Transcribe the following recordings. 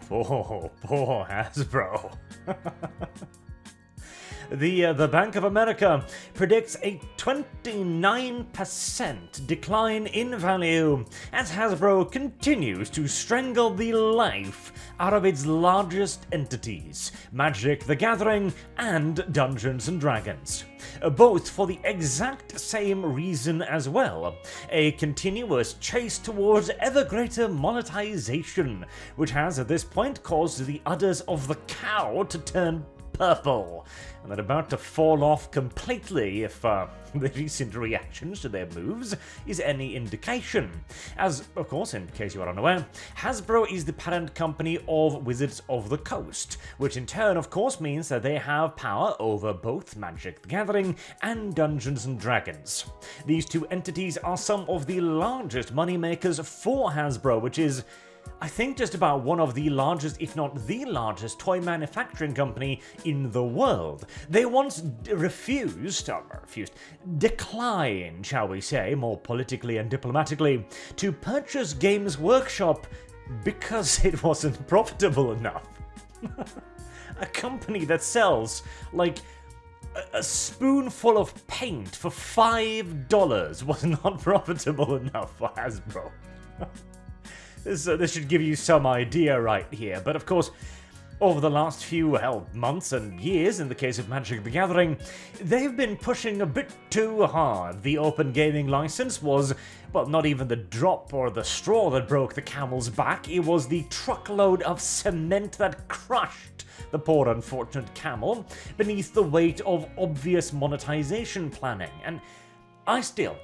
Poor Hasbro. The Bank of America predicts a 29% decline in value as Hasbro continues to strangle the life out of its largest entities, Magic the Gathering and Dungeons and Dragons. Both for the exact same reason as well, a continuous chase towards ever greater monetization, which has at this point caused the udders of the cow to turn purple, and they're about to fall off completely if the recent reactions to their moves is any indication. As, of course, in case you are unaware, Hasbro is the parent company of Wizards of the Coast, which in turn, of course, means that they have power over both Magic the Gathering and Dungeons and Dragons. These two entities are some of the largest moneymakers for Hasbro, which is, I think, just about one of the largest, if not the largest, toy manufacturing company in the world. They once declined, shall we say, more politically and diplomatically, to purchase Games Workshop because it wasn't profitable enough. A company that sells, like, a spoonful of paint for $5 was not profitable enough for Hasbro. This should give you some idea right here, but of course, over the last few, months and years, in the case of Magic the Gathering, they've been pushing a bit too hard. The open gaming license was, well, not even the drop or the straw that broke the camel's back, it was the truckload of cement that crushed the poor unfortunate camel beneath the weight of obvious monetization planning. And I still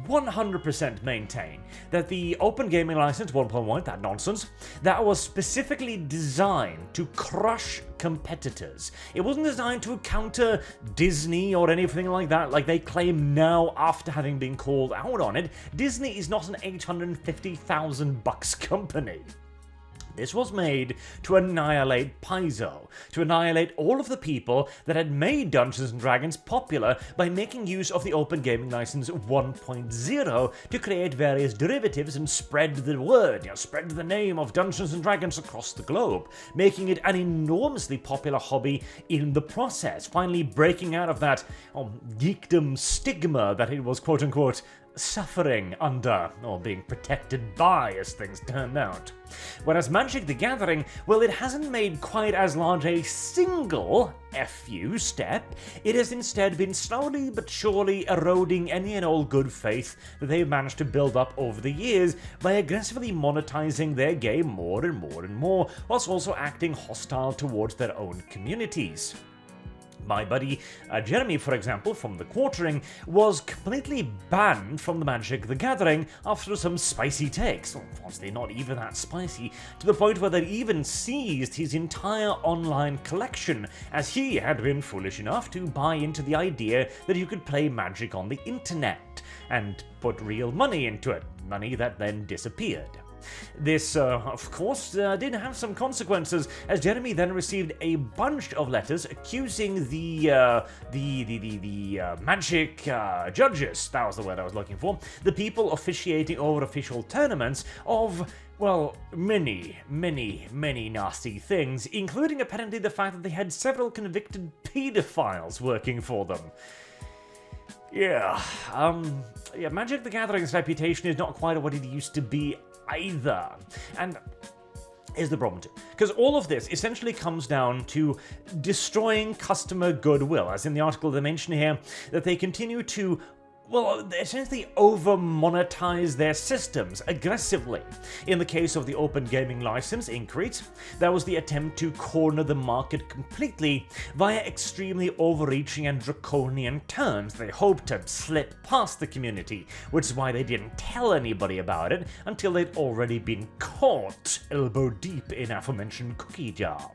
100% maintain that the Open Gaming License 1.1, that nonsense, that was specifically designed to crush competitors. It wasn't designed to counter Disney or anything like that, like they claim now after having been called out on it. Disney is not an $850,000 company. This was made to annihilate Paizo, to annihilate all of the people that had made Dungeons & Dragons popular by making use of the Open Gaming License 1.0 to create various derivatives and spread the word, spread the name of Dungeons & Dragons across the globe, making it an enormously popular hobby in the process, finally breaking out of that geekdom stigma that it was quote-unquote suffering under, or being protected by, as things turned out. Whereas Magic the Gathering, well, it hasn't made quite as large a single FU step, it has instead been slowly but surely eroding any and all good faith that they've managed to build up over the years by aggressively monetizing their game more and more and more, whilst also acting hostile towards their own communities. My buddy Jeremy, for example, from The Quartering, was completely banned from the Magic the Gathering after some spicy takes, honestly not even that spicy, to the point where they even seized his entire online collection, as he had been foolish enough to buy into the idea that you could play Magic on the internet, and put real money into it, money that then disappeared. This, of course, did have some consequences, as Jeremy then received a bunch of letters accusing the Magic judges, that was the word I was looking for, the people officiating over official tournaments, of, well, many nasty things, including apparently the fact that they had several convicted pedophiles working for them. Yeah, Magic the Gathering's reputation is not quite what it used to be either. And here's the problem too, because all of this essentially comes down to destroying customer goodwill, as in the article they mention here, that they continue to, well, essentially over-monetize their systems aggressively. In the case of the Open Gaming License increase, that was the attempt to corner the market completely via extremely overreaching and draconian terms. They hoped to slip past the community, which is why they didn't tell anybody about it until they'd already been caught elbow deep in aforementioned cookie jar.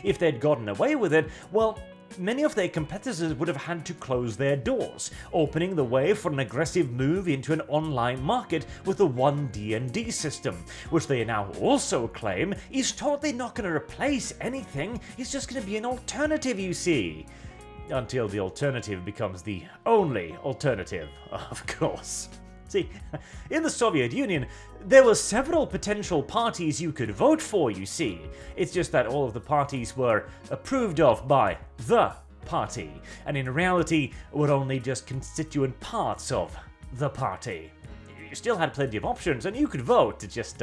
If they'd gotten away with it, well, many of their competitors would have had to close their doors, opening the way for an aggressive move into an online market with the One D&D system, which they now also claim is totally not going to replace anything, it's just going to be an alternative, you see. Until the alternative becomes the only alternative, of course. See, in the Soviet Union, there were several potential parties you could vote for, you see. It's just that all of the parties were approved of by the party, and in reality were only just constituent parts of the party. You still had plenty of options, and you could vote, it's just,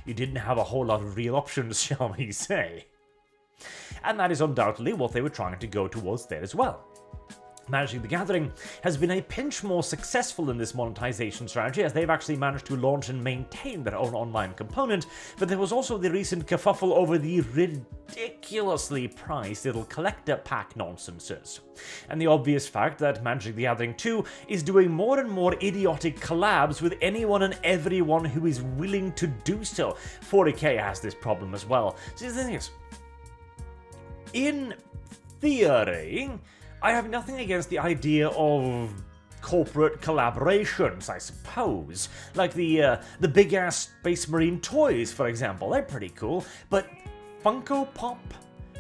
you didn't have a whole lot of real options, shall we say. And that is undoubtedly what they were trying to go towards there as well. Magic the Gathering has been a pinch more successful in this monetization strategy, as they've actually managed to launch and maintain their own online component, but there was also the recent kerfuffle over the ridiculously priced little collector pack nonsenses, and the obvious fact that Magic the Gathering 2 is doing more and more idiotic collabs with anyone and everyone who is willing to do so. 40k has this problem as well. See, the thing is, in theory, I have nothing against the idea of corporate collaborations, I suppose. Like the big-ass Space Marine toys, for example. They're pretty cool. But Funko Pop?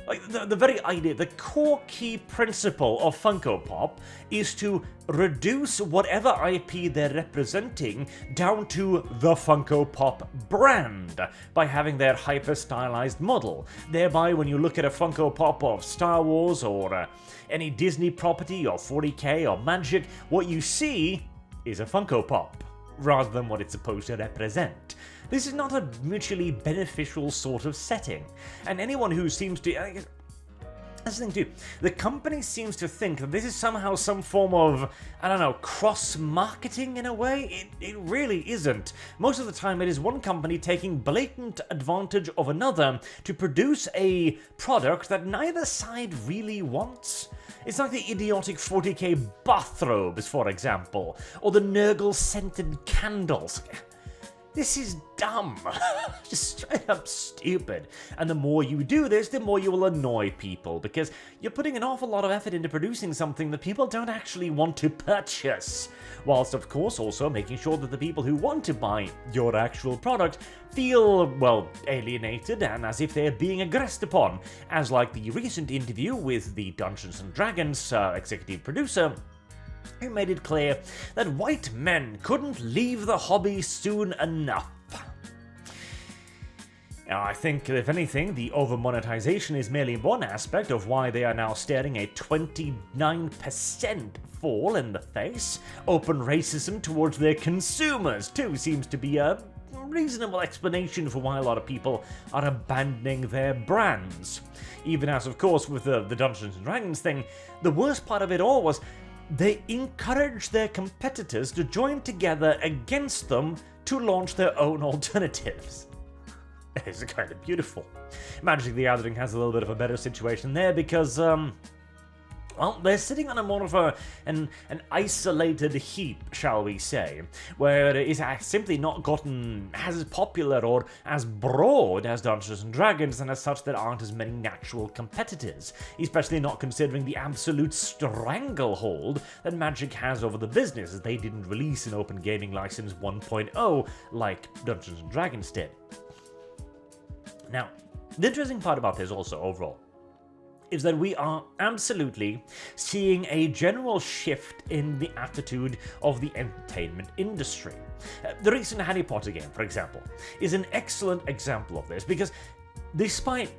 Like, the very idea, the core key principle of Funko Pop is to reduce whatever IP they're representing down to the Funko Pop brand by having their hyper-stylized model. Thereby, when you look at a Funko Pop of Star Wars or any Disney property or 40k or Magic, what you see is a Funko Pop, rather than what it's supposed to represent. This is not a mutually beneficial sort of setting, and anyone who seems to... That's the thing too, the company seems to think that this is somehow some form of, I don't know, cross-marketing in a way. It really isn't. Most of the time it is one company taking blatant advantage of another to produce a product that neither side really wants. It's like the idiotic 40k bathrobes, for example, or the Nurgle-scented candles. This is dumb. Just straight up stupid. And the more you do this, the more you will annoy people, because you're putting an awful lot of effort into producing something that people don't actually want to purchase. Whilst, of course, also making sure that the people who want to buy your actual product feel, well, alienated and as if they're being aggressed upon. As like the recent interview with the Dungeons & Dragons executive producer, who made it clear that white men couldn't leave the hobby soon enough. Now, I think, if anything, the over-monetization is merely one aspect of why they are now staring a 29% fall in the face. Open racism towards their consumers, too, seems to be a reasonable explanation for why a lot of people are abandoning their brands. Even as, of course, with the Dungeons & Dragons thing, the worst part of it all was they encouraged their competitors to join together against them to launch their own alternatives. It's kind of beautiful. Magic the Gathering has a little bit of a better situation there because, well, they're sitting on a more of an isolated heap, shall we say, where it has simply not gotten as popular or as broad as Dungeons & Dragons, and as such there aren't as many natural competitors, especially not considering the absolute stranglehold that Magic has over the business, as they didn't release an Open Gaming License 1.0 like Dungeons & Dragons did. Now, the interesting part about this also, overall, is that we are absolutely seeing a general shift in the attitude of the entertainment industry. The recent Harry Potter game, for example, is an excellent example of this, because despite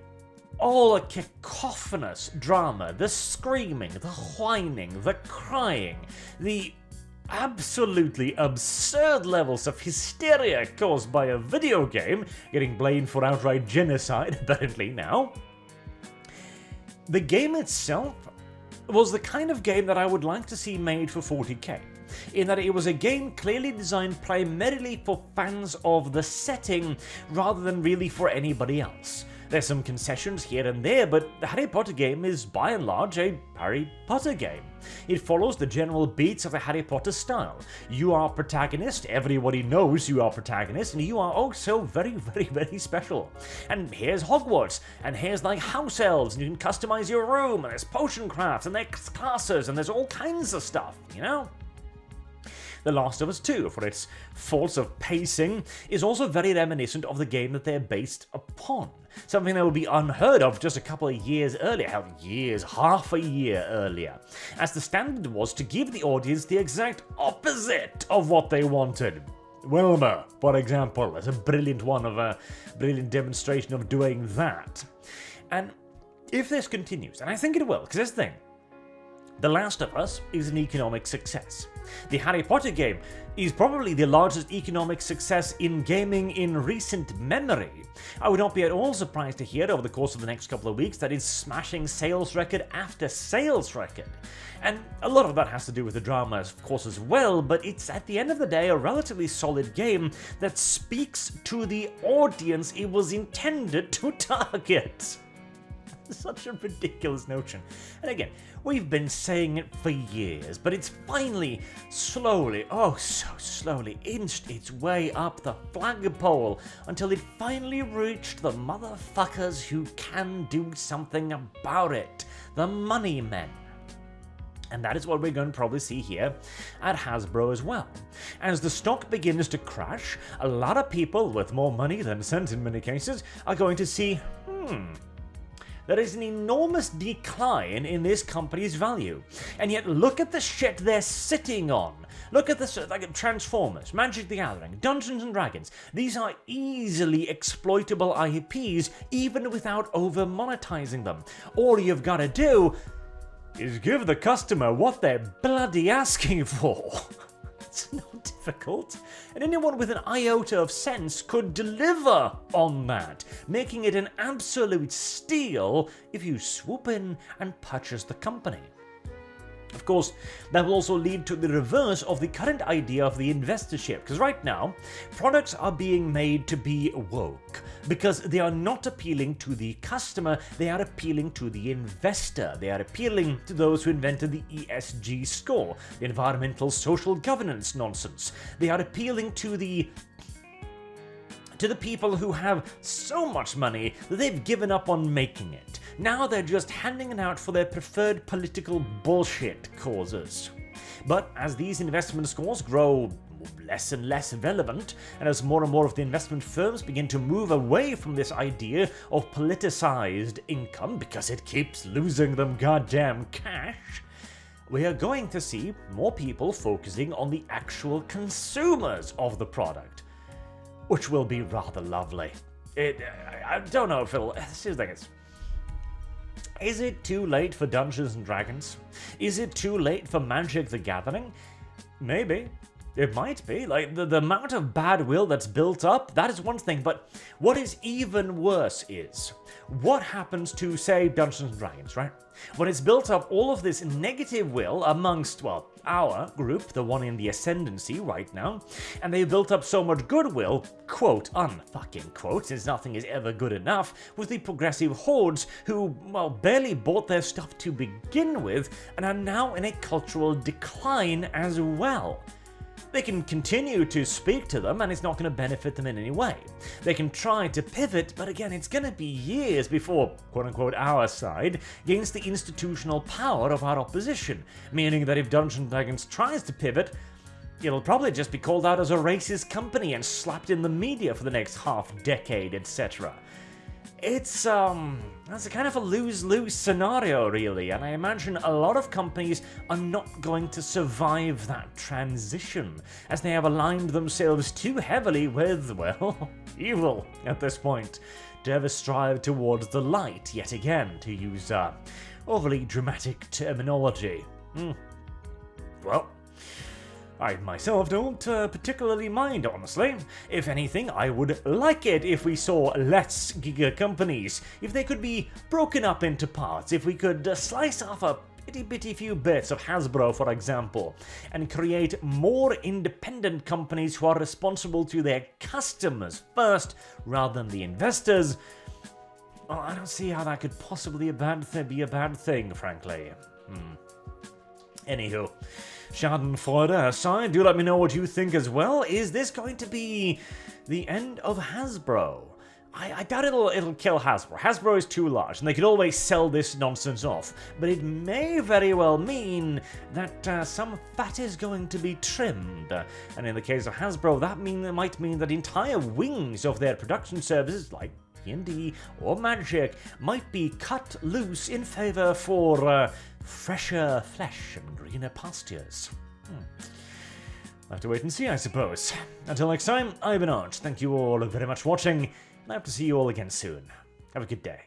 all the cacophonous drama, the screaming, the whining, the crying, the absolutely absurd levels of hysteria caused by a video game getting blamed for outright genocide, apparently now, the game itself was the kind of game that I would like to see made for 40k, in that it was a game clearly designed primarily for fans of the setting rather than really for anybody else. There's some concessions here and there, but the Harry Potter game is by and large a Harry Potter game. It follows the general beats of the Harry Potter style. You are protagonist, everybody knows you are protagonist, and you are oh so very, very, very special. And here's Hogwarts, and here's like house elves, and you can customize your room, and there's potion crafts, and there's classes, and there's all kinds of stuff, you know? The Last of Us 2, for its faults of pacing, is also very reminiscent of the game that they're based upon. Something that would be unheard of just a couple of years earlier, half a year earlier, as the standard was to give the audience the exact opposite of what they wanted. Wilma, for example, is a brilliant demonstration of doing that. And if this continues, and I think it will, because this thing, The Last of Us is an economic success. The Harry Potter game is probably the largest economic success in gaming in recent memory. I would not be at all surprised to hear over the course of the next couple of weeks that it's smashing sales record after sales record. And a lot of that has to do with the drama, of course, as well, but it's at the end of the day a relatively solid game that speaks to the audience it was intended to target. Such a ridiculous notion. And again, we've been saying it for years, but it's finally slowly, oh so slowly, inched its way up the flagpole until it finally reached the motherfuckers who can do something about it. The money men. And that is what we're going to probably see here at Hasbro as well. As the stock begins to crash, a lot of people with more money than sense in many cases are going to see, there is an enormous decline in this company's value. And yet look at the shit they're sitting on. Look at this, like Transformers, Magic the Gathering, Dungeons and Dragons. These are easily exploitable IPs even without over-monetizing them. All you've got to do is give the customer what they're bloody asking for. It's not difficult, and anyone with an iota of sense could deliver on that, making it an absolute steal if you swoop in and purchase the company. Of course, that will also lead to the reverse of the current idea of the investorship, because right now, products are being made to be woke, because they are not appealing to the customer, they are appealing to the investor. They are appealing to those who invented the ESG score, the environmental social governance nonsense. They are appealing to the people who have so much money that they've given up on making it. Now they're just handing it out for their preferred political bullshit causes. But as these investment scores grow less and less relevant, and as more and more of the investment firms begin to move away from this idea of politicized income because it keeps losing them goddamn cash, we are going to see more people focusing on the actual consumers of the product, which will be rather lovely. I don't know if it'll... Is it too late for Dungeons and Dragons? Is it too late for Magic the Gathering? Maybe. It might be. Like, the amount of bad will that's built up, that is one thing, but what is even worse is, what happens to, say, Dungeons and Dragons, right? When it's built up all of this negative will amongst, well, our group, the one in the ascendancy right now, and they built up so much goodwill, quote, unfucking quote, since nothing is ever good enough, with the progressive hordes who, well, barely bought their stuff to begin with, and are now in a cultural decline as well. They can continue to speak to them, and it's not going to benefit them in any way. They can try to pivot, but again, it's going to be years before, quote-unquote, our side gains the institutional power of our opposition, meaning that if Dungeons & Dragons tries to pivot, it'll probably just be called out as a racist company and slapped in the media for the next half-decade, etc. It's, that's a kind of a lose-lose scenario, really, and I imagine a lot of companies are not going to survive that transition, as they have aligned themselves too heavily with, well, evil at this point, to ever strive towards the light, yet again, to use, overly dramatic terminology. Well, I myself don't particularly mind, honestly. If anything, I would like it if we saw less giga companies, if they could be broken up into parts, if we could slice off a itty-bitty few bits of Hasbro, for example, and create more independent companies who are responsible to their customers first, rather than the investors. Well, I don't see how that could possibly be a bad thing, frankly. Anywho, Schadenfreude aside, do let me know what you think as well. Is this going to be the end of Hasbro? I I doubt it'll kill Hasbro. Hasbro is too large, and they could always sell this nonsense off. But it may very well mean that some fat is going to be trimmed. And in the case of Hasbro, that might mean that entire wings of their production services, like D&D or Magic, might be cut loose in favor for fresher flesh and greener pastures. I'll have to wait and see, I suppose. Until next time, I've been Arch. Thank you all very much for watching, and I hope to see you all again soon. Have a good day.